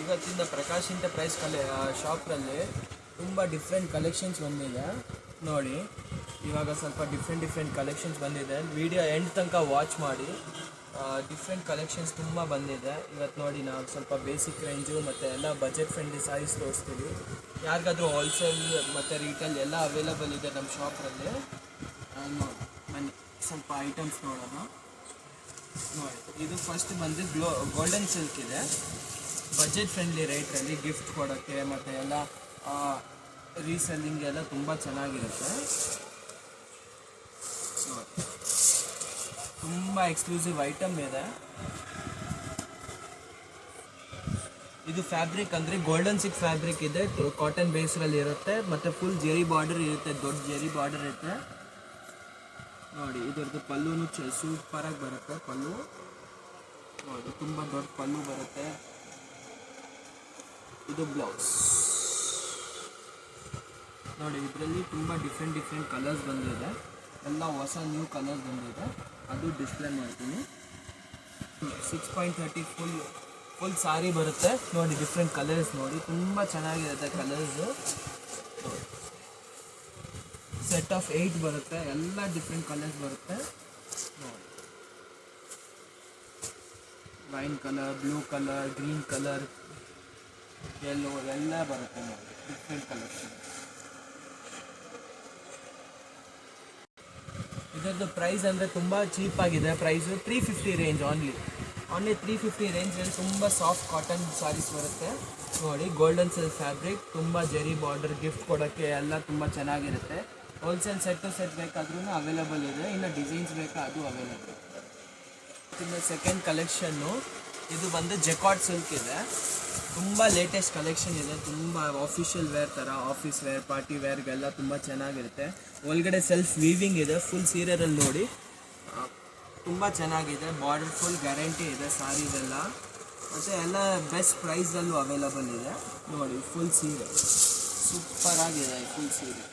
ಇವತ್ತಿಂದ ಪ್ರಕಾಶ್ ಎಂಟರ್ಪ್ರೈಸ್ ಶಾಪ್ನಲ್ಲಿ ತುಂಬ different collections ಬಂದಿದೆ ನೋಡಿ. ಇವಾಗ ಸ್ವಲ್ಪ ಡಿಫ್ರೆಂಟ್ ಕಲೆಕ್ಷನ್ಸ್ ಬಂದಿದೆ. ವಿಡಿಯೋ ಎಂಡ್ ತನಕ ವಾಚ್ ಮಾಡಿ. ಡಿಫ್ರೆಂಟ್ ಕಲೆಕ್ಷನ್ಸ್ ತುಂಬ ಬಂದಿದೆ ಇವತ್ತು ನೋಡಿ. ನಾವು ಸ್ವಲ್ಪ ಬೇಸಿಕ್ ರೇಂಜು ಮತ್ತು ಎಲ್ಲ ಬಜೆಟ್ ಫ್ರೆಂಡ್ಲಿ ಸಾರೀಸ್ ತೋರಿಸ್ತೀವಿ. ಯಾರಿಗಾದ್ರೂ ಹೋಲ್ಸೇಲ್ ಮತ್ತು ರೀಟೇಲ್ ಎಲ್ಲ ಅವೈಲಬಲ್ ಇದೆ ನಮ್ಮ ಶಾಪ್ರಲ್ಲಿ. ನೋಡಿ ಬನ್ನಿ ಸ್ವಲ್ಪ ಐಟಮ್ಸ್ ನೋಡೋಣ. ನೋಡಿ ಇದು ಫಸ್ಟ್ ಬಂದು ಗೋಲ್ಡನ್ ಸಿಲ್ಕ್ ಇದೆ. ಬಜೆಟ್ ಫ್ರೆಂಡ್ಲಿ ರೇಟಲ್ಲಿ ಗಿಫ್ಟ್ ಕೊಡೋಕ್ಕೆ ಮತ್ತು ಎಲ್ಲ ರೀಸೆಲ್ಲಿಂಗ್ ಎಲ್ಲ ತುಂಬ ಚೆನ್ನಾಗಿರುತ್ತೆ. ತುಂಬ ಎಕ್ಸ್ಕ್ಲೂಸಿವ್ ಐಟಮ್ ಇದೆ. ಇದು ಫ್ಯಾಬ್ರಿಕ್ ಅಂದರೆ ಗೋಲ್ಡನ್ ಸಿಲ್ಕ್ ಫ್ಯಾಬ್ರಿಕ್ ಇದೆ. ಕಾಟನ್ ಬೇಸ್ರಲ್ಲಿ ಇರುತ್ತೆ ಮತ್ತು ಫುಲ್ ಜೆರಿ ಬಾರ್ಡರ್ ಇರುತ್ತೆ. ದೊಡ್ಡ ಜೆರಿ ಬಾರ್ಡರ್ ಇರುತ್ತೆ ನೋಡಿ. ಇದರದ್ದು ಪಲ್ಲುನು ಸೂಪರಾಗಿ ಬರುತ್ತೆ. ಪಲ್ಲು ನೋಡಿ ತುಂಬ ದೊಡ್ಡ ಪಲ್ಲು ಬರುತ್ತೆ. ಇದು ಬ್ಲೌಸ್ ನೋಡಿ. ಇದರಲ್ಲಿ ತುಂಬ ಡಿಫ್ರೆಂಟ್ ಕಲರ್ಸ್ ಬಂದಿದೆ. ಎಲ್ಲ ಹೊಸ ನ್ಯೂ ಕಲರ್ಸ್ ಬಂದಿದೆ. ಅದು ಡಿಸ್ಪ್ಲೇ ಮಾಡ್ತೀನಿ. 6.30 ಫುಲ್ ಸಾರಿ ಬರುತ್ತೆ ನೋಡಿ. ಡಿಫ್ರೆಂಟ್ ಕಲರ್ಸ್ ನೋಡಿ, ತುಂಬ ಚೆನ್ನಾಗಿರುತ್ತೆ ಕಲರ್ಸು. ಸೆಟ್ ಆಫ್ 8 ಬರುತ್ತೆ. ಎಲ್ಲ ಡಿಫ್ರೆಂಟ್ ಕಲರ್ಸ್ ಬರುತ್ತೆ ನೋಡಿ. Wine colour, blue colour, green colour, yellow ಎಲ್ಲ ಬರುತ್ತೆ ನೋಡಿ. Different collection. ಇದರದ್ದು ಪ್ರೈಸ್ ಅಂದರೆ ತುಂಬ ಚೀಪಾಗಿದೆ. Price 350 range. ಓನ್ಲಿ 350 ರೇಂಜಲ್ಲಿ ತುಂಬ ಸಾಫ್ಟ್ ಕಾಟನ್ ಸಾರೀಸ್ ಬರುತ್ತೆ ನೋಡಿ. ಗೋಲ್ಡನ್ ಸಿಲ್ಕ್ ಫ್ಯಾಬ್ರಿಕ್, ತುಂಬ ಜೆರಿ ಬಾರ್ಡರ್, ಗಿಫ್ಟ್ ಕೊಡೋಕ್ಕೆ ಎಲ್ಲ ತುಂಬ ಚೆನ್ನಾಗಿರುತ್ತೆ. ಹೋಲ್ಸೇಲ್ ಸೆಟ್ ಟು ಸೆಟ್ ಬೇಕಾದ್ರೂ ಅವೈಲೇಬಲ್ ಇದೆ. ಇನ್ನು ಡಿಸೈನ್ಸ್ ಬೇಕಾ ಅದು ಅವೈಲೇಬಲ್. ಇನ್ನು ಸೆಕೆಂಡ್ ಕಲೆಕ್ಷನ್ನು ಇದು ಬಂದು ಜೆಕಾರ್ಡ್ ಸಿಲ್ಕ್ ಇದೆ. ತುಂಬ ಲೇಟೆಸ್ಟ್ ಕಲೆಕ್ಷನ್ ಇದೆ. ತುಂಬ ಆಫಿಷಿಯಲ್ ವೇರ್ ಥರ, ಆಫೀಸ್ ವೇರ್, ಪಾರ್ಟಿ ವೇರ್ಗೆಲ್ಲ ತುಂಬ ಚೆನ್ನಾಗಿರುತ್ತೆ. ಒಳಗಡೆ ಸೆಲ್ಫ್ ವೀವಿಂಗ್ ಇದೆ. ಫುಲ್ ಸೀರೆಯಲ್ಲಿ ನೋಡಿ ತುಂಬ ಚೆನ್ನಾಗಿದೆ. ಬಾರ್ಡರ್ ಫುಲ್ ಗ್ಯಾರಂಟಿ ಇದೆ ಸಾರಿದೆಲ್ಲ. ಮತ್ತು ಎಲ್ಲ ಬೆಸ್ಟ್ ಪ್ರೈಸಲ್ಲೂ ಅವೈಲಬಲ್ ಇದೆ ನೋಡಿ. ಫುಲ್ ಸೀರೆ ಸೂಪರಾಗಿದೆ. ಫುಲ್ ಸೀರೆ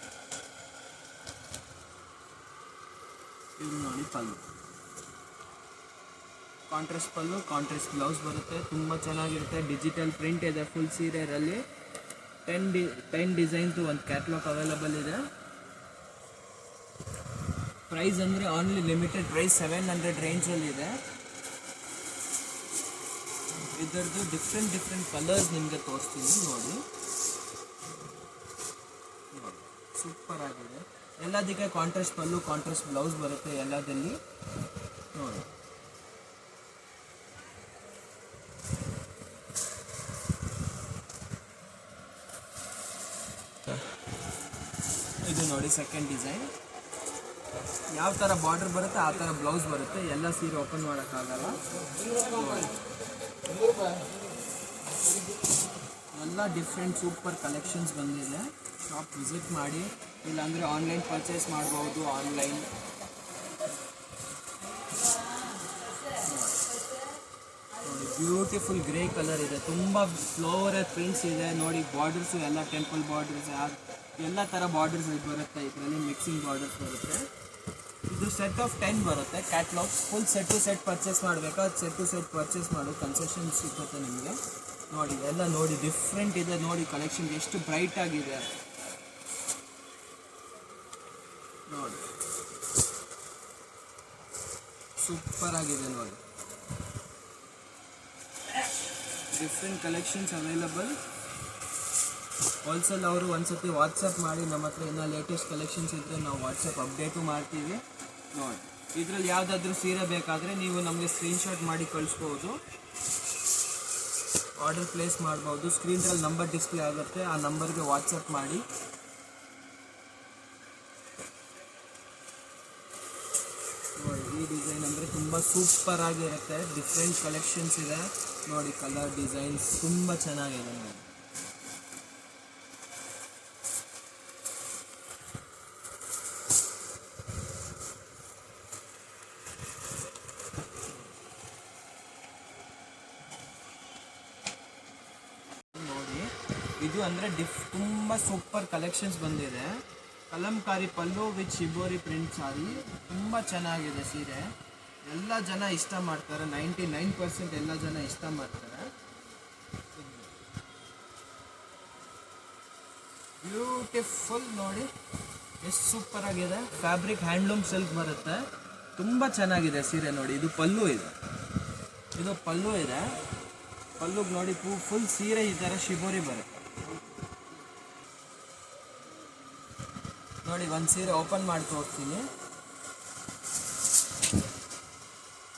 ಇದು ನೋಡಿ. ಪಲ್ಲು ಕಾಂಟ್ರಾಸ್ಟ್ ಪಲ್ಲು, ಕಾಂಟ್ರಾಸ್ಟ್ ಬ್ಲೌಸ್ ಬರುತ್ತೆ. ತುಂಬ ಚೆನ್ನಾಗಿರುತ್ತೆ. ಡಿಜಿಟಲ್ ಪ್ರಿಂಟ್ ಇದೆ ಫುಲ್ ಸೀರೆಯಲ್ಲಿ. 10 ಡಿಸೈನ್ದು ಒಂದು ಕ್ಯಾಟ್ಲಾಗ್ ಅವೈಲಬಲ್ ಇದೆ. ಪ್ರೈಸ್ ಅಂದರೆ ಆನ್ಲಿ ಲಿಮಿಟೆಡ್ ಪ್ರೈಸ್ 700 ರೇಂಜಲ್ಲಿದೆ. ಇದರದ್ದು ಡಿಫ್ರೆಂಟ್ ಕಲರ್ಸ್ ನಿಮಗೆ ತೋರಿಸ್ತೀನಿ ನೋಡಿ. ಸೂಪರ್ ಆಗಿದೆ. ಎಲ್ಲದಕ್ಕೆ ಕಾಂಟ್ರಾಸ್ಟ್ ಪಲ್ಲು, ಕಾಂಟ್ರಾಸ್ಟ್ ಬ್ಲೌಸ್ ಬರುತ್ತೆ ಎಲ್ಲದಲ್ಲಿ ನೋಡಿ. ಇದು ನೋಡಿ ಸೆಕೆಂಡ್ ಡಿಸೈನ್. ಯಾವ ಥರ ಬಾರ್ಡರ್ ಬರುತ್ತೆ ಆ ಥರ ಬ್ಲೌಸ್ ಬರುತ್ತೆ. ಎಲ್ಲ ಸೀರೆ ಓಪನ್ ಮಾಡೋಕ್ಕಾಗಲ್ಲ. ಎಲ್ಲ ಡಿಫ್ರೆಂಟ್ ಸೂಪರ್ ಕಲೆಕ್ಷನ್ಸ್ ಬಂದಿದೆ. ಶಾಪ್ ವಿಸಿಟ್ ಮಾಡಿ. ಇಲ್ಲಾಂದರೆ ಆನ್ಲೈನ್ ಪರ್ಚೇಸ್ ಮಾಡ್ಬೋದು. ಆನ್ಲೈನ್ ನೋಡಿ. ಬ್ಯೂಟಿಫುಲ್ ಗ್ರೇ ಕಲರ್ ಇದೆ. ತುಂಬ ಫ್ಲೋರಲ್ ಪ್ರಿಂಟ್ಸ್ ಇದೆ ನೋಡಿ. ಬಾರ್ಡರ್ಸು ಎಲ್ಲ ಟೆಂಪಲ್ ಬಾರ್ಡರ್ಸ್, ಎಲ್ಲ ಥರ ಬಾರ್ಡರ್ಸ್ ಬರುತ್ತೆ. ಇದರಲ್ಲಿ ಮಿಕ್ಸಿಂಗ್ ಬಾರ್ಡರ್ಸ್ ಬರುತ್ತೆ. ಇದು ಸೆಟ್ ಆಫ್ 10 ಬರುತ್ತೆ catalogues. Full set to set purchase ಮಾಡಬೇಕಾ ಸೆಟ್ ಟು ಸೆಟ್ ಪರ್ಚೇಸ್ ಮಾಡು. ಕನ್ಸೆಷನ್ ಸಿಗುತ್ತೆ ನಿಮಗೆ ನೋಡಿ. ಎಲ್ಲ ನೋಡಿ ಡಿಫ್ರೆಂಟ್ ಇದೆ ನೋಡಿ. ಕಲೆಕ್ಷನ್ ಎಷ್ಟು ಬ್ರೈಟ್ ಆಗಿದೆ ನೋಡಿ. ಸೂಪರ್ ಆಗಿದೆ ನೋಡಿ. Different collections available. ಹೋಲ್ಸೇಲ್ ಅವರು ಒಂದ್ಸತಿ ವಾಟ್ಸಪ್ ಮಾಡಿ. ನಮ್ಮ ಹತ್ರ ಇನ್ನೂ ಲೇಟೆಸ್ಟ್ ಕಲೆಕ್ಷನ್ಸ್ ಇದ್ದರೆ ನಾವು ವಾಟ್ಸಪ್ ಅಪ್ಡೇಟು ಮಾಡ್ತೀವಿ ನೋಡಿ. ಇದರಲ್ಲಿ ಯಾವುದಾದ್ರೂ ಸೀರೆ ಬೇಕಾದರೆ ನೀವು ನಮಗೆ ಸ್ಕ್ರೀನ್ಶಾಟ್ ಮಾಡಿ ಕಳಿಸ್ಬೋದು. ಆರ್ಡರ್ ಪ್ಲೇಸ್ ಮಾಡ್ಬೋದು. ಸ್ಕ್ರೀನ್ರಲ್ಲಿ ನಂಬರ್ ಡಿಸ್ಪ್ಲೇ ಆಗುತ್ತೆ. ಆ ನಂಬರ್ಗೆ ವಾಟ್ಸಪ್ ಮಾಡಿ. ನೋಡಿ ಈ ಡಿಸೈನ್ ಅಂದರೆ ತುಂಬ ಸೂಪರ್ ಆಗಿರುತ್ತೆ. ಡಿಫ್ರೆಂಟ್ ಕಲೆಕ್ಷನ್ಸ್ ಇದೆ ನೋಡಿ. ಕಲರ್ ಡಿಸೈನ್ಸ್ ತುಂಬ ಚೆನ್ನಾಗಿದೆ ನೋಡಿ. ಇದು ಅಂದರೆ ತುಂಬ ಸೂಪರ್ ಕಲೆಕ್ಷನ್ಸ್ ಬಂದಿದೆ. ಕಲಂಕಾರಿ ಪಲ್ಲು ವಿತ್ ಶಿಬೋರಿ ಪ್ರಿಂಟ್ ಸಾರಿ. ತುಂಬ ಚೆನ್ನಾಗಿದೆ ಸೀರೆ. ಎಲ್ಲ ಜನ ಇಷ್ಟ ಮಾಡ್ತಾರೆ. 99% ಎಲ್ಲ ಜನ ಇಷ್ಟ ಮಾಡ್ತಾರೆ. ಬ್ಯೂಟಿಫುಲ್ ನೋಡಿ, ಎಷ್ಟು ಸೂಪರ್ ಆಗಿದೆ. ಫ್ಯಾಬ್ರಿಕ್ ಹ್ಯಾಂಡ್ಲೂಮ್ ಸಿಲ್ಕ್ ಬರುತ್ತೆ, ತುಂಬ ಚೆನ್ನಾಗಿದೆ ಸೀರೆ ನೋಡಿ. ಇದು ಪಲ್ಲು ಇದೆ, ಪಲ್ಲುಗೆ ನೋಡಿ ಫುಲ್ ಸೀರೆ ಈ ಥರ ಶಿಬೋರಿ ಬರುತ್ತೆ ನೋಡಿ. ಒಂದು ಸೀರೆ ಓಪನ್ ಮಾಡಿ ತೋರಿಸ್ತೀನಿ.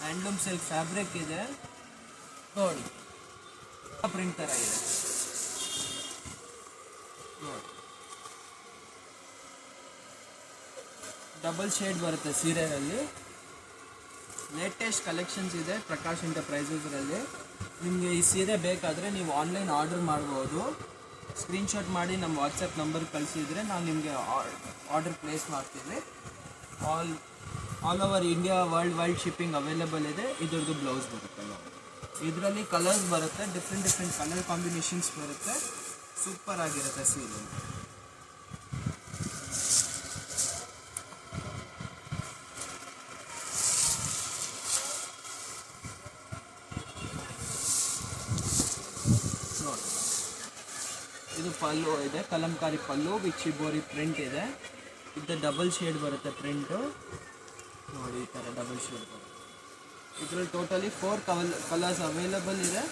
ಹ್ಯಾಂಡ್ಲೂಮ್ ಸಿಲ್ಕ್ ಫ್ಯಾಬ್ರಿಕ್ ಇದೆ ನೋಡಿ, ಪ್ರಿಂಟ್ ಥರ ಇದೆ ನೋಡಿ. ಡಬಲ್ ಶೇಡ್ ಬರುತ್ತೆ ಸೀರೆಯಲ್ಲಿ. ಲೇಟೆಸ್ಟ್ ಕಲೆಕ್ಷನ್ಸ್ ಇದೆ ಪ್ರಕಾಶ್ ಎಂಟರ್ಪ್ರೈಸಸ್ರಲ್ಲಿ. ನಿಮಗೆ ಈ ಸೀರೆ ಬೇಕಾದರೆ ನೀವು ಆನ್ಲೈನ್ ಆರ್ಡರ್ ಮಾಡ್ಬೋದು. ಸ್ಕ್ರೀನ್ಶಾಟ್ ಮಾಡಿ ನಮ್ಮ ವಾಟ್ಸಪ್ ನಂಬರ್ ಕಳಿಸಿದರೆ ನಾವು ನಿಮಗೆ ಆರ್ಡರ್ ಪ್ಲೇಸ್ ಮಾಡ್ತೀವಿ. All over India world shipping available ಇದೆ. ಇದರದ್ದು ಬ್ಲೌಸ್ ಬರುತ್ತೆ ನೋಡಿ. ಇದರಲ್ಲಿ ಕಲರ್ಸ್ ಬರುತ್ತೆ, ಡಿಫ್ರೆಂಟ್ ಕಲರ್ ಕಾಂಬಿನೇಷನ್ಸ್ ಬರುತ್ತೆ. ಸೂಪರ್ ಆಗಿರುತ್ತೆ ಸೀರೆ. ನೋಡಿ, ಇದು ಪಲ್ಲು ಇದೆ, ಕಲಂಕಾರಿ ಪಲ್ಲು ವಿತ್ ಶಿಬೋರಿ ಪ್ರಿಂಟ್ ಇದೆ. ಇದು ಡಬಲ್ ಶೇಡ್ ಬರುತ್ತೆ ಪ್ರಿಂಟು ನೋಡಿ, ಈ ಥರ ಡಬಲ್ ಶೇಡ್ ಬರುತ್ತೆ. ಇದರಲ್ಲಿ ಟೋಟಲಿ 4 ಕಲರ್ಸ್ ಅವೈಲೇಬಲ್ ಇದೆ.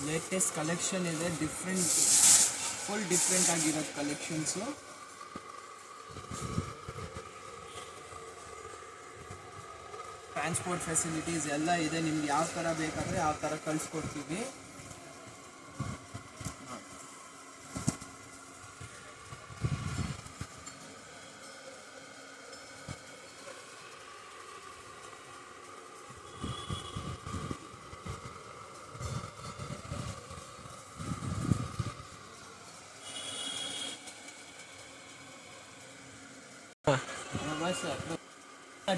ಲೇಟೆಸ್ಟ್ ಕಲೆಕ್ಷನ್ ಇದೆ, ಫುಲ್ ಡಿಫ್ರೆಂಟ್ ಆಗಿರೋದು ಕಲೆಕ್ಷನ್ಸು. ಟ್ರಾನ್ಸ್ಪೋರ್ಟ್ ಫೆಸಿಲಿಟೀಸ್ ಎಲ್ಲ ಇದೆ. ನಿಮ್ಗೆ ಯಾವ ಥರ ಬೇಕಾದರೆ ಯಾವ ಥರ ಕಳಿಸ್ಕೊಡ್ತೀವಿ.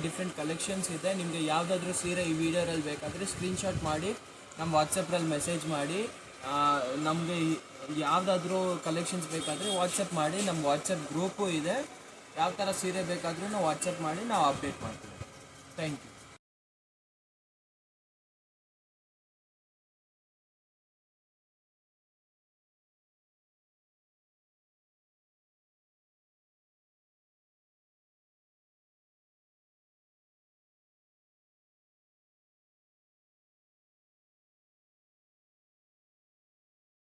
ಡಿಫ್ರೆಂಟ್ ಕಲೆಕ್ಷನ್ಸ್ ಇದೆ. ನಿಮಗೆ ಯಾವುದಾದ್ರೂ ಸೀರೆ ಈ ವಿಡಿಯೋರಲ್ಲಿ ಬೇಕಾದರೆ ಸ್ಕ್ರೀನ್ಶಾಟ್ ಮಾಡಿ ನಮ್ಮ ವಾಟ್ಸಪ್ರಲ್ಲಿ ಮೆಸೇಜ್ ಮಾಡಿ. ನಮಗೆ ಯಾವುದಾದ್ರೂ ಕಲೆಕ್ಷನ್ಸ್ ಬೇಕಾದರೆ ವಾಟ್ಸಪ್ ಮಾಡಿ. ನಮ್ಮ ವಾಟ್ಸಪ್ ಗ್ರೂಪು ಇದೆ. ಯಾವ ಥರ ಸೀರೆ ಬೇಕಾದ್ರೂ ನಾವು ವಾಟ್ಸಪ್ ಮಾಡಿ ನಾವು ಅಪ್ಡೇಟ್ ಮಾಡ್ತೀವಿ. Thank you.